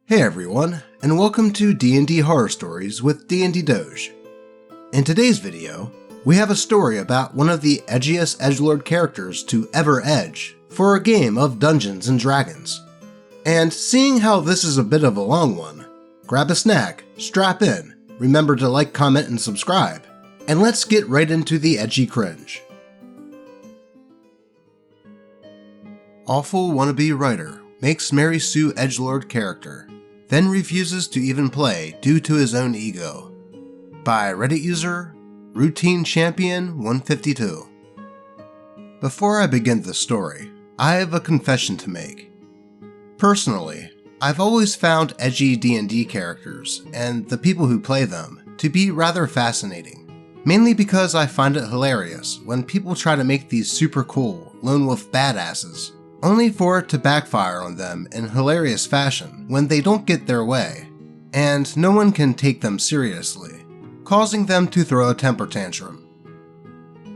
Hey everyone, and welcome to DnD Horror Stories with DnD Doge. In today's video, we have a story about one of the edgiest edgelord characters to ever edge for a game of Dungeons & Dragons. And seeing how this is a bit of a long one, grab a snack, strap in, remember to like, comment, and subscribe, and let's get right into the edgy cringe. Awful wannabe writer makes Mary Sue edgelord character, then refuses to even play due to his own ego. By Reddit user Routine Champion 152. Before I begin the story, I have a confession to make. Personally, I've always found edgy D&D characters and the people who play them to be rather fascinating, mainly because I find it hilarious when people try to make these super cool lone wolf badasses, only for it to backfire on them in hilarious fashion when they don't get their way, and no one can take them seriously, causing them to throw a temper tantrum.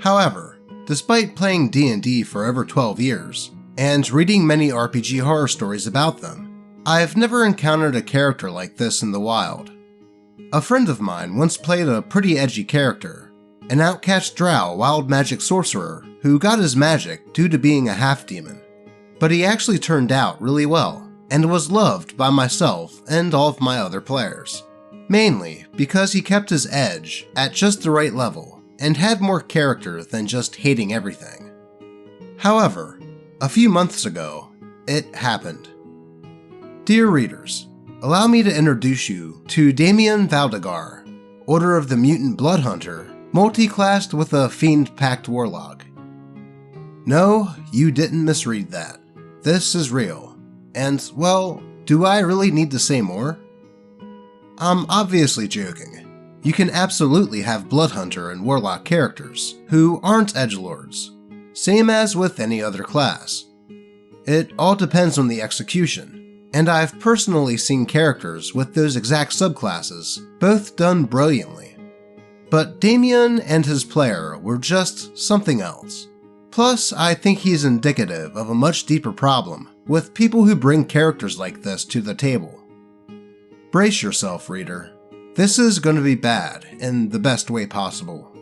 However, despite playing D&D for over 12 years, and reading many RPG horror stories about them, I've never encountered a character like this in the wild. A friend of mine once played a pretty edgy character, an outcast drow wild magic sorcerer who got his magic due to being a half-demon. But he actually turned out really well, and was loved by myself and all of my other players. Mainly because he kept his edge at just the right level, and had more character than just hating everything. However, a few months ago, it happened. Dear readers, allow me to introduce you to Damien Valdegar, Order of the Mutant Bloodhunter, multi-classed with a Fiend-packed Warlock. No, you didn't misread that. This is real, and, well, do I really need to say more? I'm obviously joking. You can absolutely have Bloodhunter and Warlock characters who aren't edgelords, same as with any other class. It all depends on the execution, and I've personally seen characters with those exact subclasses both done brilliantly. But Damien and his player were just something else. Plus, I think he's indicative of a much deeper problem with people who bring characters like this to the table. Brace yourself, reader. This is going to be bad in the best way possible.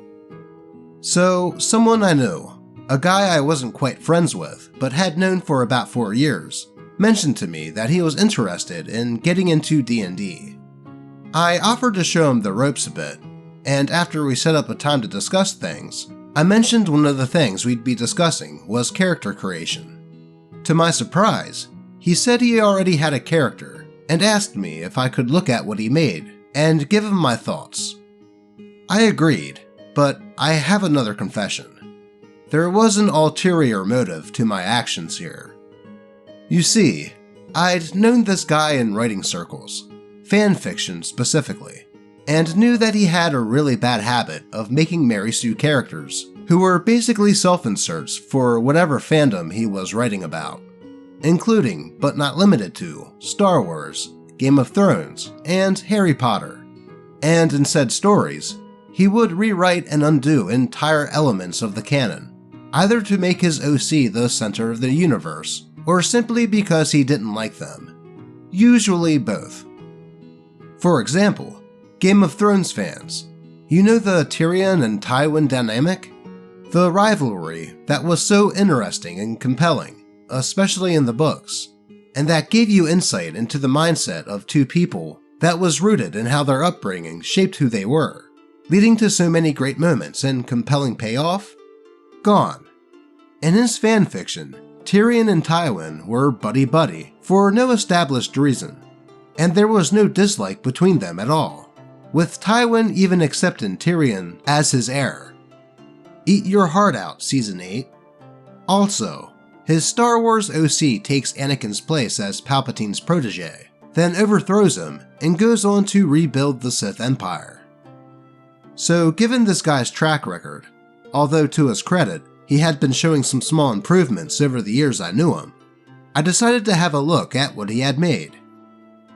So, someone I knew, a guy I wasn't quite friends with but had known for about 4 years, mentioned to me that he was interested in getting into D&D. I offered to show him the ropes a bit, and after we set up a time to discuss things, I mentioned one of the things we'd be discussing was character creation. To my surprise, he said he already had a character and asked me if I could look at what he made and give him my thoughts. I agreed, but I have another confession. There was an ulterior motive to my actions here. You see, I'd known this guy in writing circles, fanfiction specifically, and knew that he had a really bad habit of making Mary Sue characters who were basically self-inserts for whatever fandom he was writing about, including, but not limited to, Star Wars, Game of Thrones, and Harry Potter. And in said stories, he would rewrite and undo entire elements of the canon, either to make his OC the center of the universe, or simply because he didn't like them. Usually both. For example, Game of Thrones fans, you know the Tyrion and Tywin dynamic? The rivalry that was so interesting and compelling, especially in the books, and that gave you insight into the mindset of two people that was rooted in how their upbringing shaped who they were, leading to so many great moments and compelling payoff? Gone. In his fanfiction, Tyrion and Tywin were buddy-buddy for no established reason, and there was no dislike between them at all, with Tywin even accepting Tyrion as his heir. Eat your heart out, Season 8. Also, his Star Wars OC takes Anakin's place as Palpatine's protege, then overthrows him and goes on to rebuild the Sith Empire. So given this guy's track record, although to his credit, he had been showing some small improvements over the years I knew him, I decided to have a look at what he had made.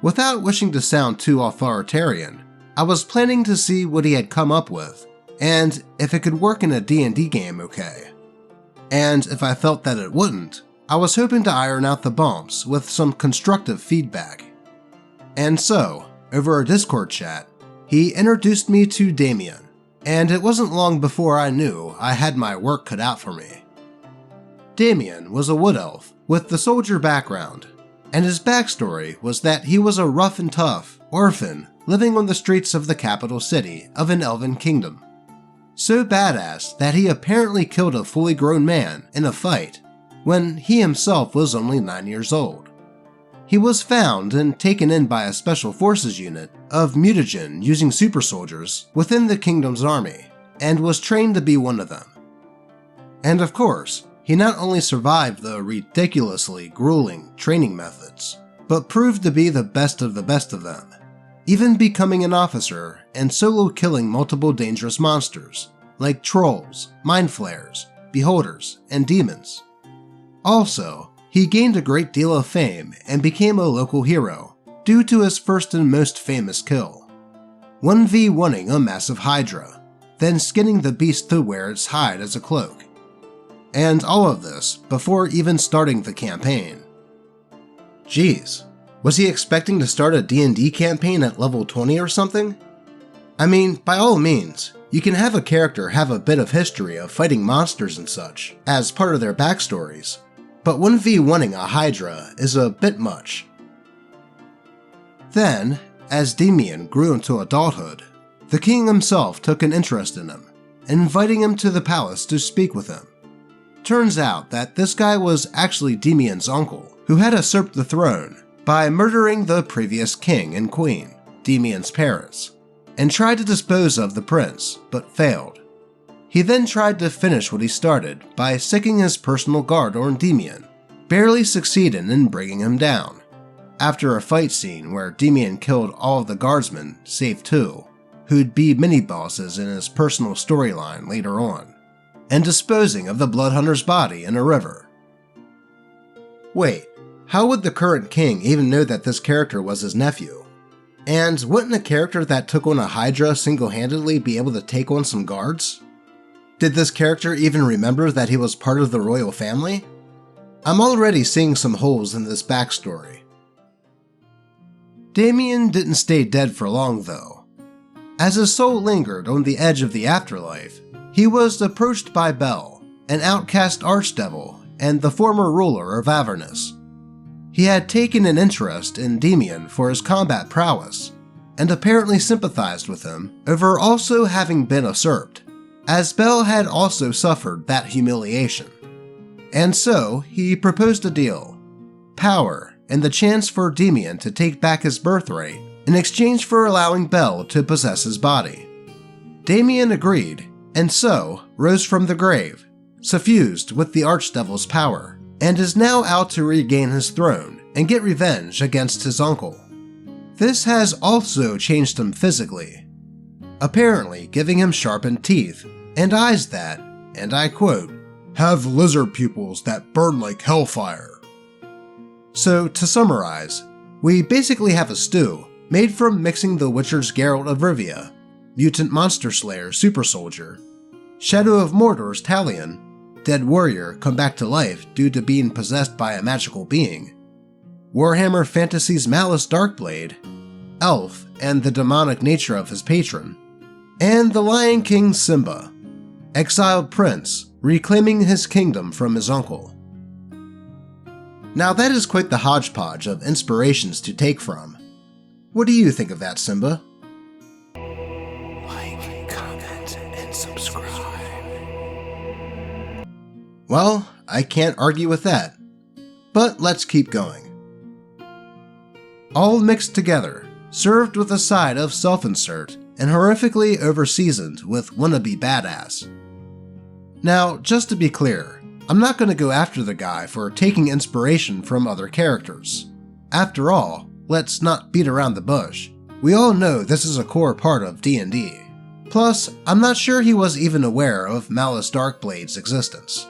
Without wishing to sound too authoritarian, I was planning to see what he had come up with, and if it could work in a D&D game okay. And if I felt that it wouldn't, I was hoping to iron out the bumps with some constructive feedback. And so, over a Discord chat, he introduced me to Damien, and it wasn't long before I knew I had my work cut out for me. Damien was a wood elf with the soldier background, and his backstory was that he was a rough and tough orphan living on the streets of the capital city of an elven kingdom. So badass that he apparently killed a fully grown man in a fight when he himself was only 9 years old. He was found and taken in by a special forces unit of mutagen using super soldiers within the kingdom's army, and was trained to be one of them. And of course, he not only survived the ridiculously grueling training methods, but proved to be the best of them, even becoming an officer and solo killing multiple dangerous monsters like trolls, mind flayers, beholders, and demons. Also, he gained a great deal of fame and became a local hero due to his first and most famous kill, 1v1ing a massive hydra, then skinning the beast to wear its hide as a cloak. And all of this before even starting the campaign. Jeez, was he expecting to start a D&D campaign at level 20 or something? I mean, by all means, you can have a character have a bit of history of fighting monsters and such as part of their backstories, but 1v1ing a hydra is a bit much. Then, as Damien grew into adulthood, the king himself took an interest in him, inviting him to the palace to speak with him. Turns out that this guy was actually Damien's uncle, who had usurped the throne by murdering the previous king and queen, Damien's parents, and tried to dispose of the prince, but failed. He then tried to finish what he started by sicking his personal guard on Damien, barely succeeding in bringing him down, after a fight scene where Damien killed all of the guardsmen save 2, who'd be mini-bosses in his personal storyline later on, and disposing of the Bloodhunter's body in a river. Wait, how would the current king even know that this character was his nephew? And wouldn't a character that took on a hydra single-handedly be able to take on some guards? Did this character even remember that he was part of the royal family? I'm already seeing some holes in this backstory. Damien didn't stay dead for long though. As his soul lingered on the edge of the afterlife, he was approached by Bel, an outcast archdevil and the former ruler of Avernus. He had taken an interest in Damien for his combat prowess, and apparently sympathized with him over also having been usurped, as Bel had also suffered that humiliation. And so, he proposed a deal: power and the chance for Damien to take back his birthright in exchange for allowing Bel to possess his body. Damien agreed, and so rose from the grave, suffused with the Archdevil's power, and is now out to regain his throne and get revenge against his uncle. This has also changed him physically, apparently giving him sharpened teeth and eyes that, and I quote, "have lizard pupils that burn like hellfire." So to summarize, we basically have a stew made from mixing the Witcher's Geralt of Rivia, Mutant Monster Slayer Super Soldier, Shadow of Mordor's Talion, Dead Warrior come back to life due to being possessed by a magical being, Warhammer Fantasy's Malice Darkblade, Elf and the demonic nature of his patron, and the Lion King Simba, exiled prince reclaiming his kingdom from his uncle. Now that is quite the hodgepodge of inspirations to take from. What do you think of that, Simba? Like, comment, and subscribe. Well, I can't argue with that. But let's keep going. All mixed together, served with a side of self-insert, and horrifically overseasoned with wannabe badass. Now, just to be clear, I'm not going to go after the guy for taking inspiration from other characters. After all, let's not beat around the bush. We all know this is a core part of D&D. Plus, I'm not sure he was even aware of Malice Darkblade's existence.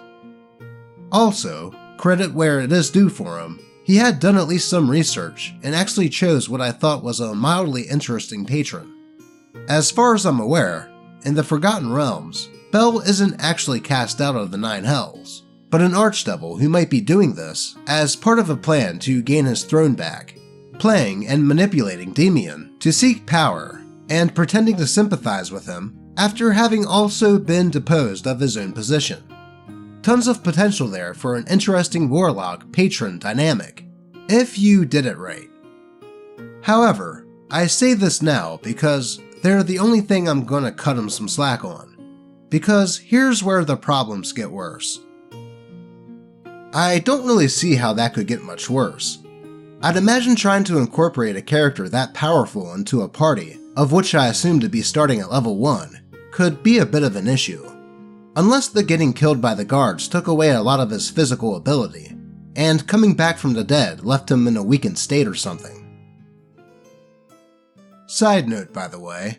Also, credit where it is due for him, he had done at least some research and actually chose what I thought was a mildly interesting patron. As far as I'm aware, in the Forgotten Realms, Bel isn't actually cast out of the Nine Hells, but an archdevil who might be doing this as part of a plan to gain his throne back. playing and manipulating Damien to seek power, and pretending to sympathize with him after having also been deposed of his own position. Tons of potential there for an interesting warlock-patron dynamic, if you did it right. However, I say this now because they're the only thing I'm gonna cut them some slack on. Because here's where the problems get worse. I don't really see how that could get much worse. I'd imagine trying to incorporate a character that powerful into a party, of which I assume to be starting at level 1, could be a bit of an issue. Unless the getting killed by the guards took away a lot of his physical ability, and coming back from the dead left him in a weakened state or something. Side note, by the way,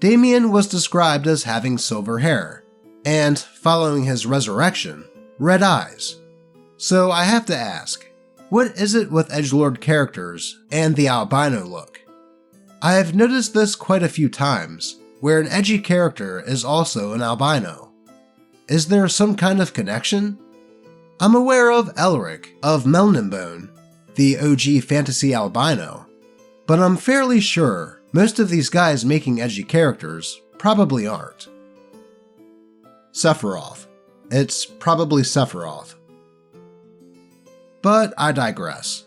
Damien was described as having silver hair, and, following his resurrection, red eyes. So I have to ask, what is it with edgelord characters and the albino look? I have noticed this quite a few times, where an edgy character is also an albino. Is there some kind of connection? I'm aware of Elric of Melninbone, the OG fantasy albino, but I'm fairly sure most of these guys making edgy characters probably aren't. Sephiroth. It's probably Sephiroth. But I digress.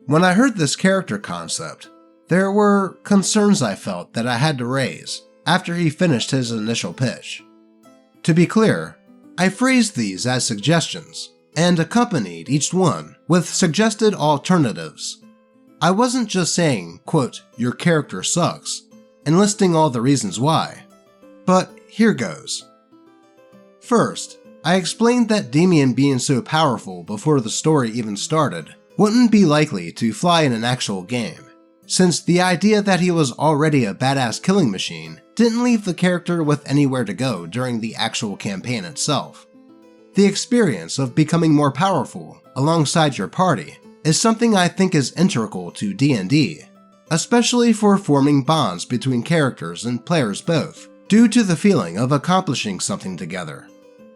When I heard this character concept, there were concerns I felt that I had to raise after he finished his initial pitch. To be clear, I phrased these as suggestions and accompanied each one with suggested alternatives. I wasn't just saying, quote, "your character sucks," and listing all the reasons why. But here goes. First, I explained that Damien being so powerful before the story even started wouldn't be likely to fly in an actual game, since the idea that he was already a badass killing machine didn't leave the character with anywhere to go during the actual campaign itself. The experience of becoming more powerful alongside your party is something I think is integral to DnD, especially for forming bonds between characters and players both, due to the feeling of accomplishing something together.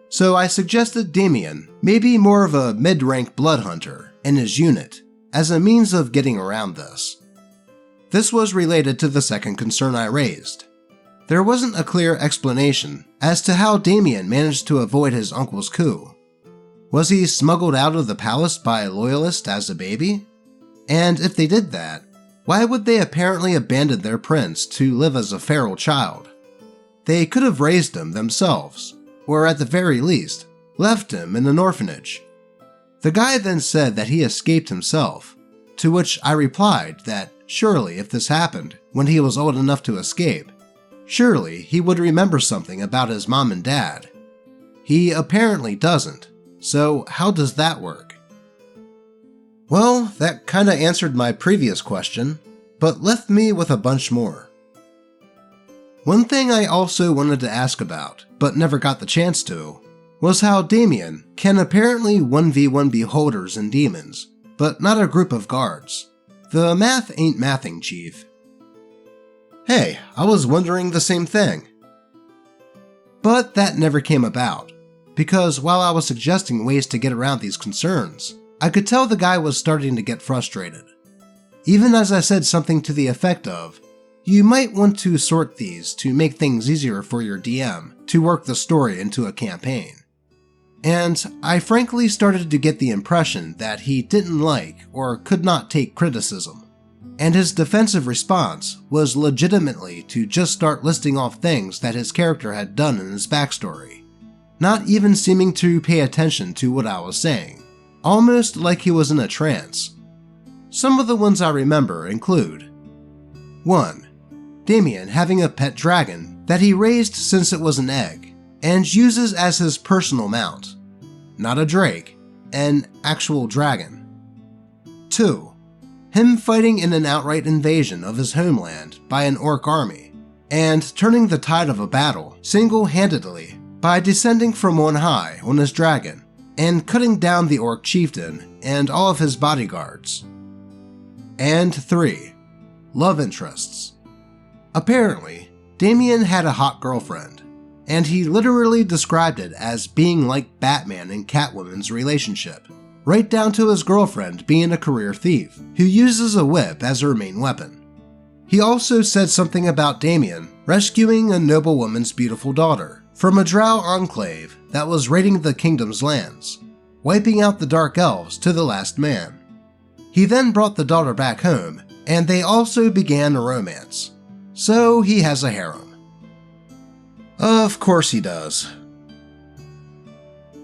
So I suggested Damien may be more of a mid-rank blood hunter in his unit, as a means of getting around this. This was related to the second concern I raised. There wasn't a clear explanation as to how Damien managed to avoid his uncle's coup. Was he smuggled out of the palace by a loyalist as a baby? And if they did that, why would they apparently abandon their prince to live as a feral child? They could have raised him themselves, or at the very least, left him in an orphanage. The guy then said that he escaped himself, to which I replied that surely if this happened when he was old enough to escape, surely he would remember something about his mom and dad. He apparently doesn't. So how does that work? Well, that kinda answered my previous question, but left me with a bunch more. One thing I also wanted to ask about, but never got the chance to, was how Damien can apparently 1v1 beholders and demons, but not a group of guards. The math ain't mathing, Chief. Hey, I was wondering the same thing. But that never came about. Because while I was suggesting ways to get around these concerns, I could tell the guy was starting to get frustrated. Even as I said something to the effect of, you might want to sort these to make things easier for your DM to work the story into a campaign. And I frankly started to get the impression that he didn't like or could not take criticism. And his defensive response was legitimately to just start listing off things that his character had done in his backstory, not even seeming to pay attention to what I was saying, almost like he was in a trance. Some of the ones I remember include 1. Damien having a pet dragon that he raised since it was an egg, and uses as his personal mount. Not a drake, an actual dragon. 2. Him fighting in an outright invasion of his homeland by an orc army, and turning the tide of a battle single-handedly by descending from on high on his dragon and cutting down the orc chieftain and all of his bodyguards. And 3. Love interests. Apparently, Damien had a hot girlfriend, and he literally described it as being like Batman and Catwoman's relationship, right down to his girlfriend being a career thief who uses a whip as her main weapon. He also said something about Damien rescuing a noblewoman's beautiful daughter from a drow enclave that was raiding the kingdom's lands, wiping out the dark elves to the last man. He then brought the daughter back home, and they also began a romance. So he has a harem. Of course he does.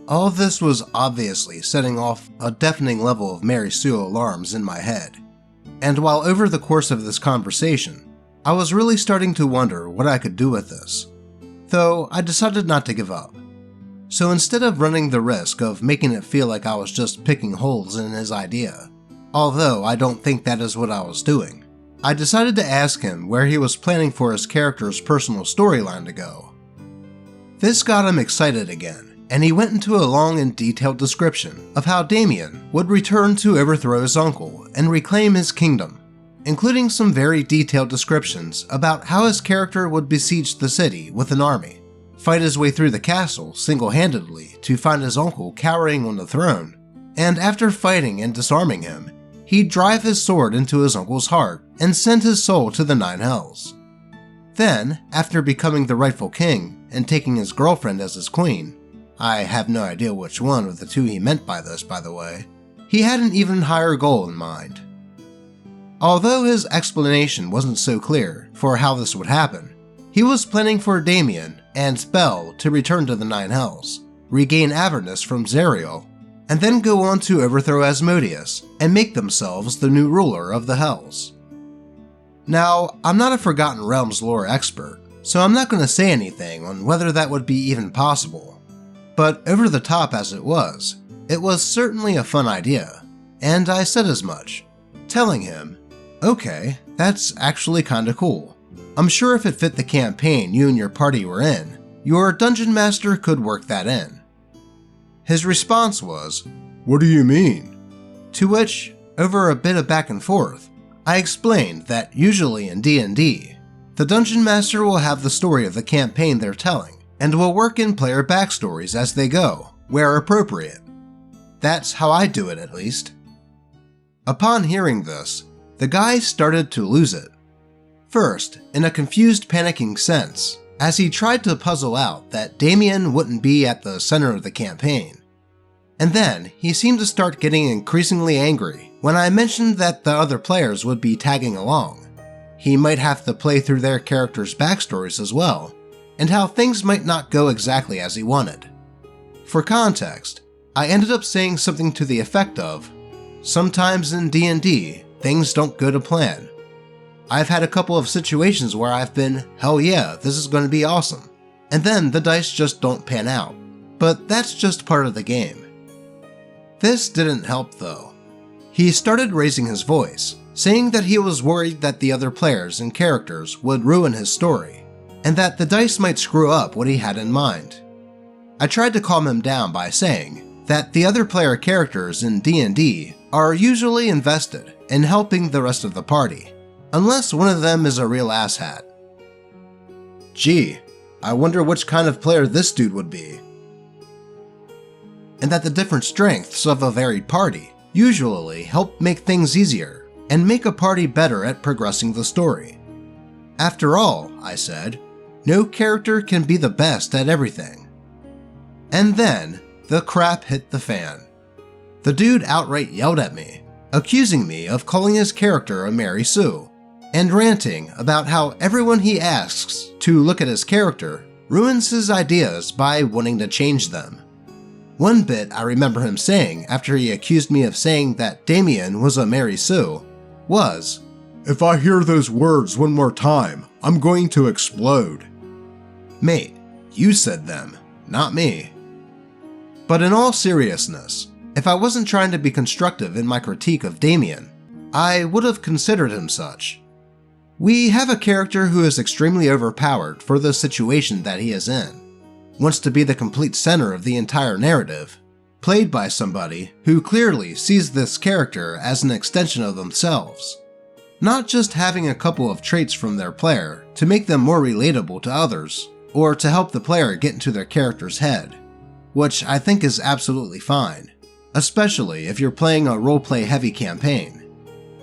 All this was obviously setting off a deafening level of Mary Sue alarms in my head. And while over the course of this conversation, I was really starting to wonder what I could do with this, though I decided not to give up. So instead of running the risk of making it feel like I was just picking holes in his idea, although I don't think that is what I was doing, I decided to ask him where he was planning for his character's personal storyline to go. This got him excited again, and he went into a long and detailed description of how Damien would return to overthrow his uncle and reclaim his kingdom, including some very detailed descriptions about how his character would besiege the city with an army, fight his way through the castle single-handedly to find his uncle cowering on the throne, and after fighting and disarming him, he'd drive his sword into his uncle's heart and send his soul to the Nine Hells. Then, after becoming the rightful king and taking his girlfriend as his queen, I have no idea which one of the two he meant by this, by the way, he had an even higher goal in mind. Although his explanation wasn't so clear for how this would happen, he was planning for Damien and Belle to return to the Nine Hells, regain Avernus from Zariel, and then go on to overthrow Asmodeus and make themselves the new ruler of the Hells. Now, I'm not a Forgotten Realms lore expert, so I'm not going to say anything on whether that would be even possible. But over the top as it was certainly a fun idea, and I said as much, telling him, "Okay, that's actually kinda cool. I'm sure if it fit the campaign you and your party were in, your dungeon master could work that in." His response was, "What do you mean?" To which, over a bit of back and forth, I explained that usually in D&D, the dungeon master will have the story of the campaign they're telling, and will work in player backstories as they go, where appropriate. That's how I do it, at least. Upon hearing this, the guy started to lose it. First, in a confused, panicking sense, as he tried to puzzle out that Damien wouldn't be at the center of the campaign. And then, he seemed to start getting increasingly angry when I mentioned that the other players would be tagging along. He might have to play through their characters' backstories as well, and how things might not go exactly as he wanted. For context, I ended up saying something to the effect of, "Sometimes in D&D, things don't go to plan. I've had a couple of situations where I've been, hell yeah, this is going to be awesome, and then the dice just don't pan out. But that's just part of the game." This didn't help though. He started raising his voice, saying that he was worried that the other players and characters would ruin his story, and that the dice might screw up what he had in mind. I tried to calm him down by saying that the other player characters in D&D are usually invested in helping the rest of the party, unless one of them is a real asshat. "Gee, I wonder which kind of player this dude would be." And that the different strengths of a varied party usually help make things easier and make a party better at progressing the story. After all, I said, no character can be the best at everything. And then, the crap hit the fan. The dude outright yelled at me, accusing me of calling his character a Mary Sue, and ranting about how everyone he asks to look at his character ruins his ideas by wanting to change them. One bit I remember him saying after he accused me of saying that Damien was a Mary Sue was, "If I hear those words one more time, I'm going to explode." Mate, you said them, not me. But in all seriousness, if I wasn't trying to be constructive in my critique of Damien, I would have considered him such. We have a character who is extremely overpowered for the situation that he is in, wants to be the complete center of the entire narrative, played by somebody who clearly sees this character as an extension of themselves, not just having a couple of traits from their player to make them more relatable to others, or to help the player get into their character's head, which I think is absolutely fine. especially if you're playing a roleplay heavy campaign,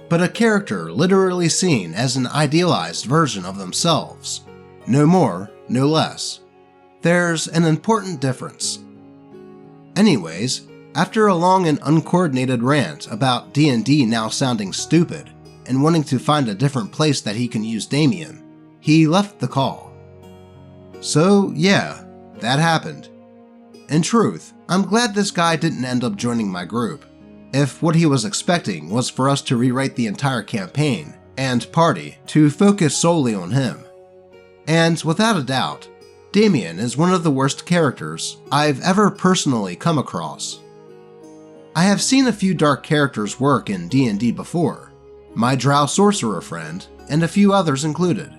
but a character literally seen as an idealized version of themselves. No more, no less. There's an important difference. Anyways, after a long and uncoordinated rant about D&D now sounding stupid and wanting to find a different place that he can use Damien, he left the call. So yeah, that happened. In truth, I'm glad this guy didn't end up joining my group, if what he was expecting was for us to rewrite the entire campaign and party to focus solely on him. And without a doubt, Damien is one of the worst characters I've ever personally come across. I have seen a few dark characters work in D&D before, my drow sorcerer friend, and a few others included.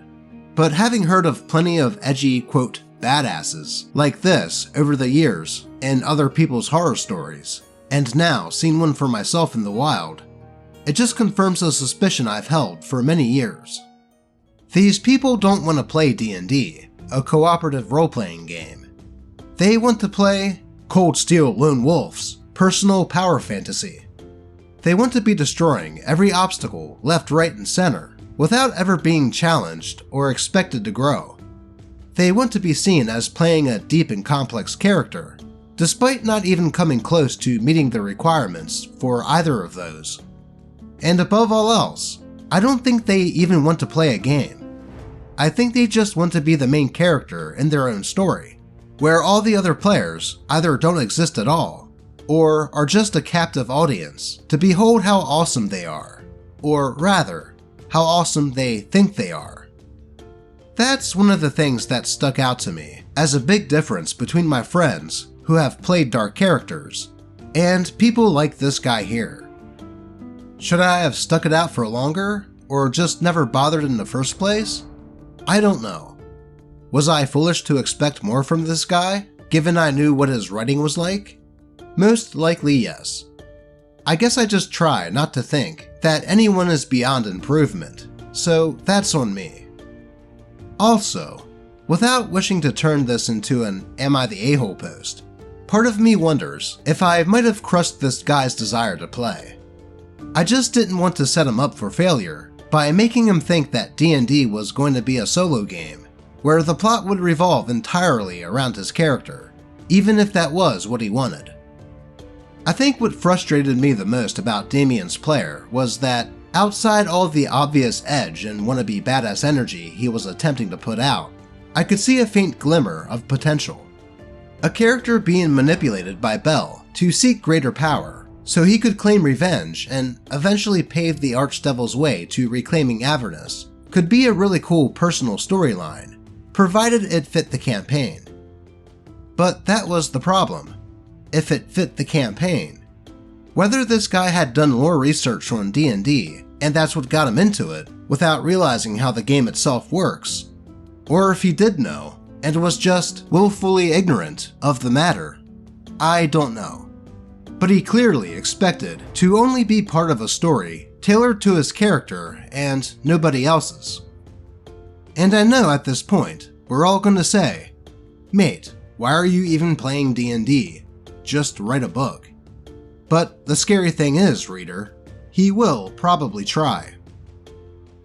But having heard of plenty of edgy, quote, badasses like this over the years in other people's horror stories, and now seen one for myself in the wild, it just confirms a suspicion I've held for many years. These people don't want to play D&D, a cooperative role-playing game. They want to play Cold Steel Lone Wolf's personal power fantasy. They want to be destroying every obstacle left, right, and center without ever being challenged or expected to grow. They want to be seen as playing a deep and complex character, despite not even coming close to meeting the requirements for either of those. And above all else, I don't think they even want to play a game. I think they just want to be the main character in their own story, where all the other players either don't exist at all, or are just a captive audience to behold how awesome they are, or rather, how awesome they think they are. That's one of the things that stuck out to me as a big difference between my friends who have played dark characters and people like this guy here. Should I have stuck it out for longer, or just never bothered in the first place? I don't know. Was I foolish to expect more from this guy, given I knew what his writing was like? Most likely yes. I guess I just try not to think that anyone is beyond improvement, so that's on me. Also, without wishing to turn this into an Am I the A-hole post, part of me wonders if I might have crushed this guy's desire to play. I just didn't want to set him up for failure by making him think that D&D was going to be a solo game, where the plot would revolve entirely around his character, even if that was what he wanted. I think what frustrated me the most about Damien's player was that, outside all the obvious edge and wannabe badass energy he was attempting to put out, I could see a faint glimmer of potential. A character being manipulated by Bell to seek greater power, so he could claim revenge and eventually pave the Archdevil's way to reclaiming Avernus, could be a really cool personal storyline, provided it fit the campaign. But that was the problem. If it fit the campaign. Whether this guy had done lore research on D&D, and that's what got him into it, without realizing how the game itself works, or if he did know, and was just willfully ignorant of the matter, I don't know. But he clearly expected to only be part of a story tailored to his character and nobody else's. And I know at this point, we're all gonna say, mate, why are you even playing D&D? Just write a book. But the scary thing is, reader, he will probably try.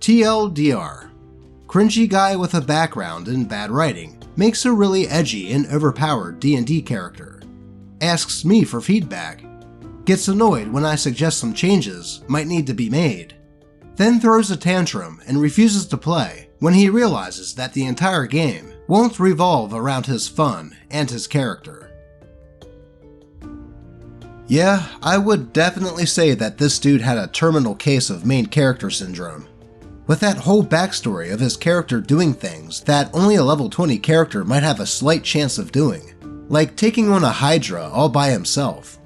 TLDR. Cringy guy with a background in bad writing makes a really edgy and overpowered D&D character. Asks me for feedback. Gets annoyed when I suggest some changes might need to be made. Then throws a tantrum and refuses to play when he realizes that the entire game won't revolve around his fun and his character. Yeah, I would definitely say that this dude had a terminal case of main character syndrome. With that whole backstory of his character doing things that only a level 20 character might have a slight chance of doing, like taking on a Hydra all by himself.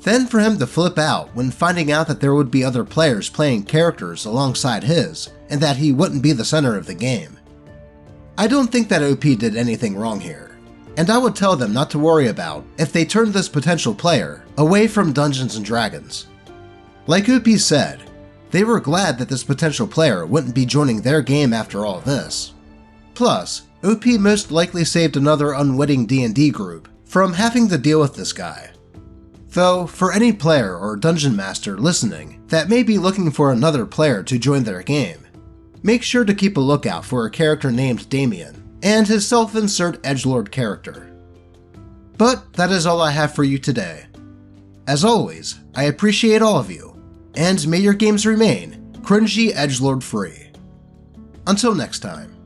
Then for him to flip out when finding out that there would be other players playing characters alongside his, and that he wouldn't be the center of the game. I don't think that OP did anything wrong here, and I would tell them not to worry about if they turned this potential player away from Dungeons & Dragons. Like OP said, they were glad that this potential player wouldn't be joining their game after all this. Plus, OP most likely saved another unwitting D&D group from having to deal with this guy. Though, for any player or dungeon master listening that may be looking for another player to join their game, make sure to keep a lookout for a character named Damien and his self-insert edgelord character. But that is all I have for you today. As always, I appreciate all of you, and may your games remain cringy edgelord free. Until next time.